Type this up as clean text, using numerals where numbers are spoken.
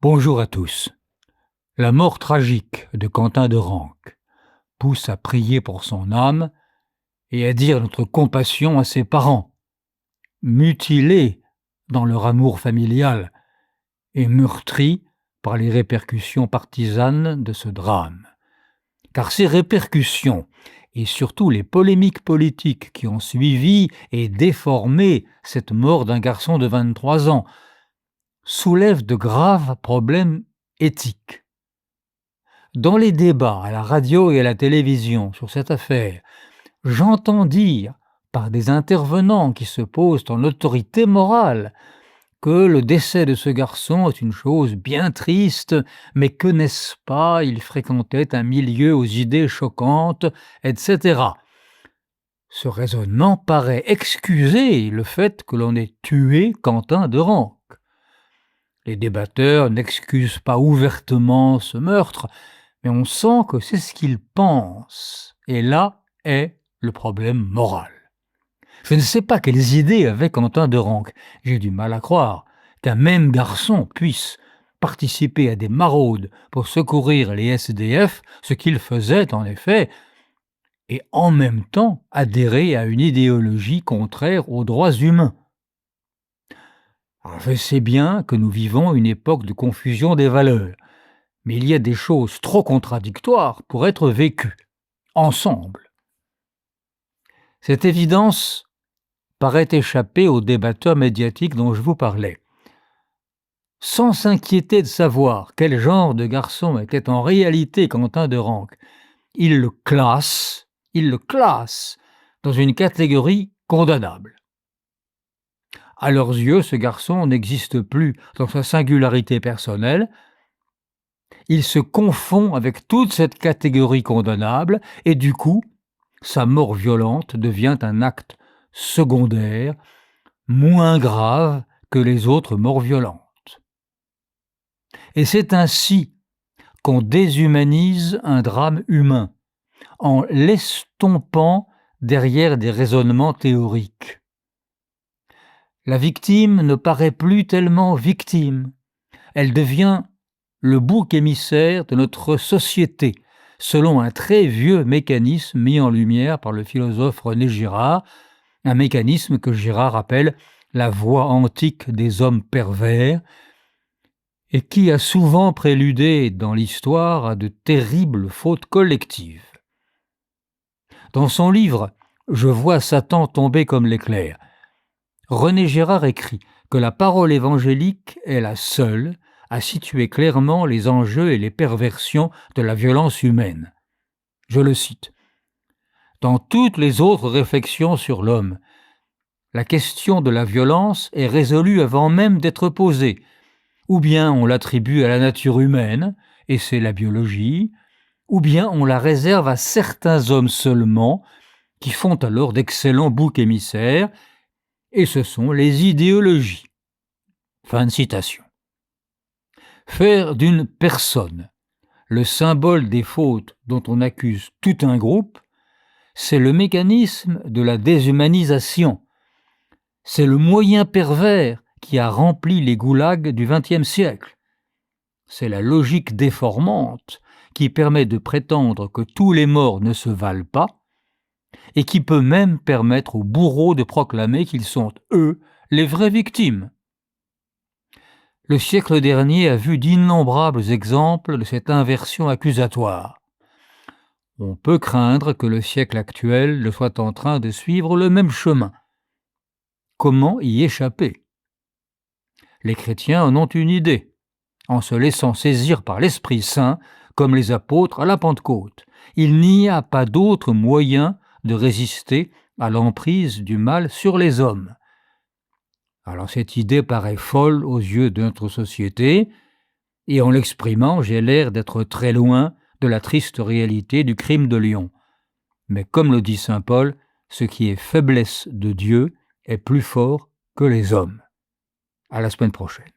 Bonjour à tous. La mort tragique de Quentin de Ranc pousse à prier pour son âme et à dire notre compassion à ses parents, mutilés dans leur amour familial et meurtris par les répercussions partisanes de ce drame. Car ces répercussions, et surtout les polémiques politiques qui ont suivi et déformé cette mort d'un garçon de 23 ans, soulèvent de graves problèmes éthiques. Dans les débats à la radio et à la télévision sur cette affaire, j'entends dire par des intervenants qui se posent en autorité morale que le décès de ce garçon est une chose bien triste, mais que, n'est-ce pas, il fréquentait un milieu aux idées choquantes, etc. Ce raisonnement paraît excuser le fait que l'on ait tué Quentin de Ranc. Les débatteurs n'excusent pas ouvertement ce meurtre, mais on sent que c'est ce qu'ils pensent. Et là est le problème moral. Je ne sais pas quelles idées avait Quentin de Ranc. J'ai du mal à croire qu'un même garçon puisse participer à des maraudes pour secourir les SDF, ce qu'il faisait en effet, et en même temps adhérer à une idéologie contraire aux droits humains. Alors je sais bien que nous vivons une époque de confusion des valeurs, mais il y a des choses trop contradictoires pour être vécues ensemble. Cette évidence paraît échapper aux débatteurs médiatiques dont je vous parlais. Sans s'inquiéter de savoir quel genre de garçon était en réalité Quentin de Ranc, ils le classent dans une catégorie condamnable. À leurs yeux, ce garçon n'existe plus dans sa singularité personnelle. Il se confond avec toute cette catégorie condamnable et du coup, sa mort violente devient un acte secondaire, moins grave que les autres morts violentes. Et c'est ainsi qu'on déshumanise un drame humain, en l'estompant derrière des raisonnements théoriques. La victime ne paraît plus tellement victime, elle devient le bouc émissaire de notre société, selon un très vieux mécanisme mis en lumière par le philosophe René Girard, un mécanisme que Girard appelle la voie antique des hommes pervers, et qui a souvent préludé dans l'histoire à de terribles fautes collectives. Dans son livre « Je vois Satan tomber comme l'éclair », René Girard écrit que la parole évangélique est la seule à situer clairement les enjeux et les perversions de la violence humaine. Je le cite. « Dans toutes les autres réflexions sur l'homme, la question de la violence est résolue avant même d'être posée. Ou bien on l'attribue à la nature humaine, et c'est la biologie, ou bien on la réserve à certains hommes seulement, qui font alors d'excellents boucs émissaires, et ce sont les idéologies. » Fin de citation. Faire d'une personne le symbole des fautes dont on accuse tout un groupe, c'est le mécanisme de la déshumanisation. C'est le moyen pervers qui a rempli les goulags du XXe siècle. C'est la logique déformante qui permet de prétendre que tous les morts ne se valent pas et qui peut même permettre aux bourreaux de proclamer qu'ils sont, eux, les vraies victimes. Le siècle dernier a vu d'innombrables exemples de cette inversion accusatoire. On peut craindre que le siècle actuel ne soit en train de suivre le même chemin. Comment y échapper ? Les chrétiens en ont une idée, en se laissant saisir par l'Esprit Saint, comme les apôtres à la Pentecôte. Il n'y a pas d'autre moyen de résister à l'emprise du mal sur les hommes. Alors cette idée paraît folle aux yeux de notre société, et en l'exprimant, j'ai l'air d'être très loin de la triste réalité du crime de Lyon. Mais comme le dit saint Paul, ce qui est faiblesse de Dieu est plus fort que les hommes. À la semaine prochaine.